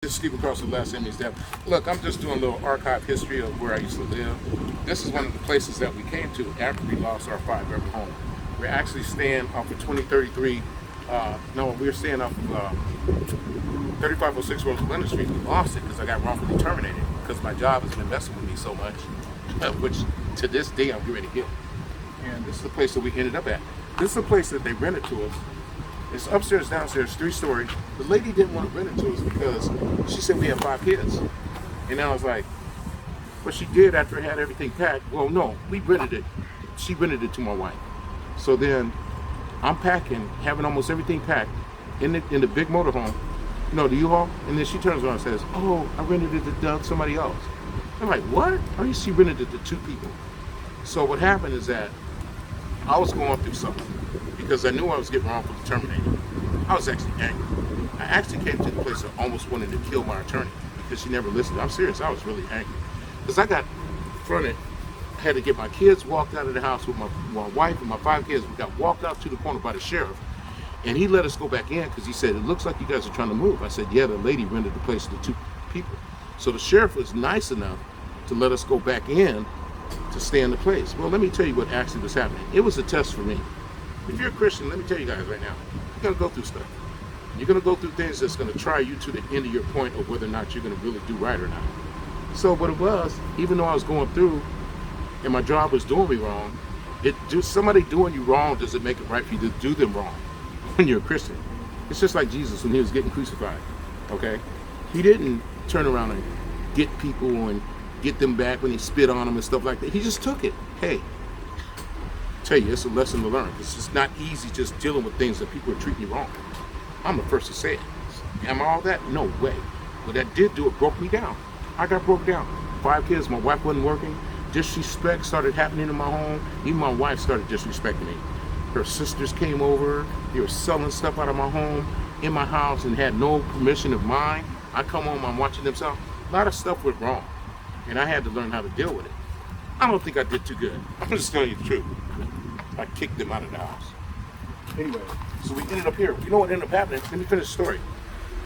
This is Stephen Cross with Last Enemy's Death. Look, I'm just doing a little archive history of where I used to live. This is one of the places that we came to after we lost our 5-bedroom home. We're actually staying off of 2033. We're staying off of 3506 Roosevelt Street. We lost it because I got wrongfully terminated because my job has been messing with me so much, which to this day I'm ready to get. And this is the place that we ended up at. This is the place that they rented to us. It's upstairs, downstairs, 3-story. The lady didn't want to rent it to us because she said we had 5 kids. And I was like, what she did after I had everything packed, well, no, we rented it. She rented it to my wife. So then I'm packing, having almost everything packed in the big motorhome, the U-Haul. And then she turns around and says, oh, I rented it to Doug, somebody else. I'm like, what? She rented it to 2 people. So what happened is that I was going through something because I knew I was getting wrongfully terminated. I was actually angry. I actually came to the place of almost wanting to kill my attorney because she never listened. I'm serious, I was really angry. Because I got fronted, I had to get my kids walked out of the house with my wife and my 5 kids. We got walked out to the corner by the sheriff. And he let us go back in because he said, it looks like you guys are trying to move. I said, yeah, the lady rented the place to 2 people. So the sheriff was nice enough to let us go back in to stay in the place. Well, let me tell you what actually was happening. It was a test for me. If you're a Christian, let me tell you guys right now, you're going to go through stuff. You're going to go through things that's going to try you to the end of your point of whether or not you're going to really do right or not. So what it was, even though I was going through and my job was doing me wrong, somebody doing you wrong doesn't make it right for you to do them wrong when you're a Christian. It's just like Jesus when he was getting crucified, okay? He didn't turn around and get people and get them back when he spit on them and stuff like that. He just took it. Hey, tell you, it's a lesson to learn. It's just not easy just dealing with things that people are treating you wrong. I'm the first to say it. Am I all that? No way. But that did do it, broke me down. I got broke down. 5 kids, my wife wasn't working. Disrespect started happening in my home. Even my wife started disrespecting me. Her sisters came over. They were selling stuff out of my home, in my house, and had no permission of mine. I come home, I'm watching them sell. A lot of stuff went wrong. And I had to learn how to deal with it. I don't think I did too good. I'm just telling you the truth. I kicked them out of the house. Anyway, so we ended up here. You know what ended up happening? Let me finish the story.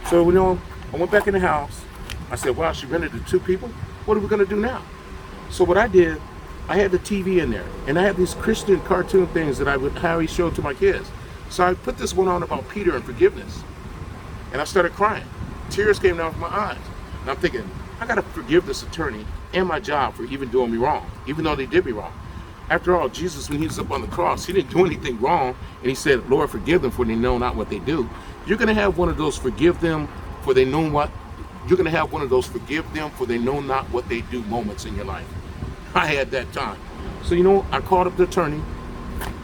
So, I went back in the house. I said, wow, she rented to 2 people? What are we going to do now? So what I did, I had the TV in there. And I had these Christian cartoon things that I would Harry showed to my kids. So I put this one on about Peter and forgiveness. And I started crying. Tears came down from my eyes. And I'm thinking, I got to forgive this attorney and my job for even doing me wrong, even though they did me wrong. After all, Jesus, when he was up on the cross, he didn't do anything wrong, and he said, Lord, forgive them for they know not what they do. You're going to have one of those forgive them for they know what, you're going to have one of those forgive them for they know not what they do moments in your life. I had that time. So, I called up the attorney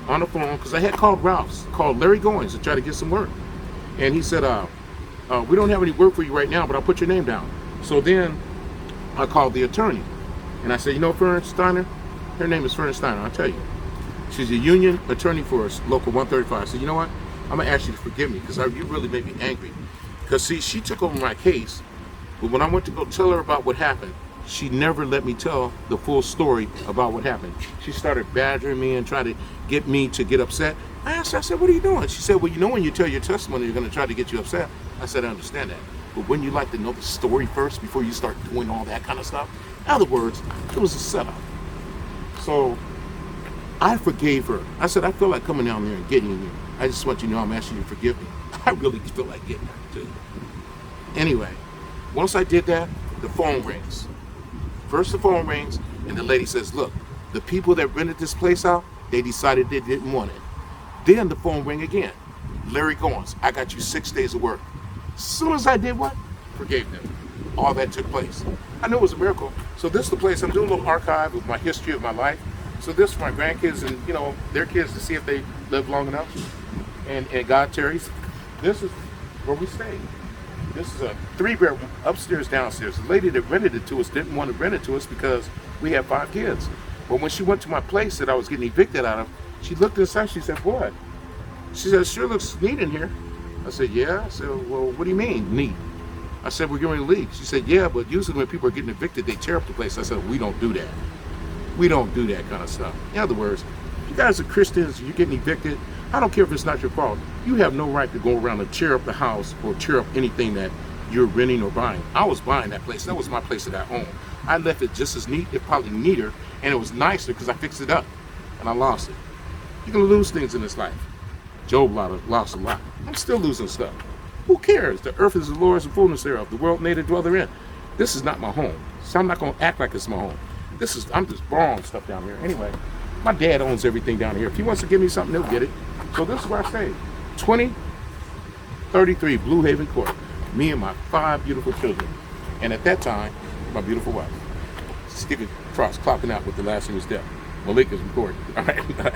on the phone, because I had called Larry Goins to try to get some work. And he said, we don't have any work for you right now, but I'll put your name down. So then I called the attorney, and I said, Fern Steiner? Her name is Fern Steiner, I'll tell you. She's a union attorney for us, Local 135. I said, you know what? I'm going to ask you to forgive me because you really made me angry. Because, see, she took over my case, but when I went to go tell her about what happened, she never let me tell the full story about what happened. She started badgering me and trying to get me to get upset. I asked her, I said, what are you doing? She said, well, when you tell your testimony, you're going to try to get you upset. I said, I understand that. But wouldn't you like to know the story first before you start doing all that kind of stuff? In other words, it was a setup. So I forgave her. I said, I feel like coming down there and getting you. I just want you to know I'm asking you to forgive me. I really feel like getting her too. Anyway, once I did that, the phone rings. First the phone rings, and the lady says, look, the people that rented this place out, they decided they didn't want it. Then the phone rang again. Larry Goins, I got you 6 days of work. As soon as I did what? Forgave them. All that took place. I knew it was a miracle. So this is the place, I'm doing a little archive of my history of my life. So this is for my grandkids and, their kids to see if they live long enough. And God tarries. This is where we stay. This is a 3-bedroom, upstairs, downstairs. The lady that rented it to us didn't want to rent it to us because we had 5 kids. But when she went to my place that I was getting evicted out of, she looked inside, she said, what? She said, it sure looks neat in here. I said, yeah. I said, well, what do you mean, neat? I said, we're going to leave. She said, yeah, but usually when people are getting evicted, they tear up the place. I said, we don't do that. We don't do that kind of stuff. In other words, you guys are Christians, you're getting evicted. I don't care if it's not your fault. You have no right to go around and tear up the house or tear up anything that you're renting or buying. I was buying that place. That was my place that I owned. I left it just as neat, if probably neater, and it was nicer because I fixed it up, and I lost it. You're gonna lose things in this life. Job lost a lot. I'm still losing stuff. Who cares? The earth is the Lord's and fullness thereof, the world made a dweller in. This is not my home, so I'm not gonna act like it's my home. I'm just borrowing stuff down here. Anyway, my dad owns everything down here. If he wants to give me something, he'll get it. So this is where I stay. 2033 Blue Haven Court. Me and my 5 beautiful children. And at that time, my beautiful wife. Stephen Frost clocking out with the last of his death. Malik is recording. All right.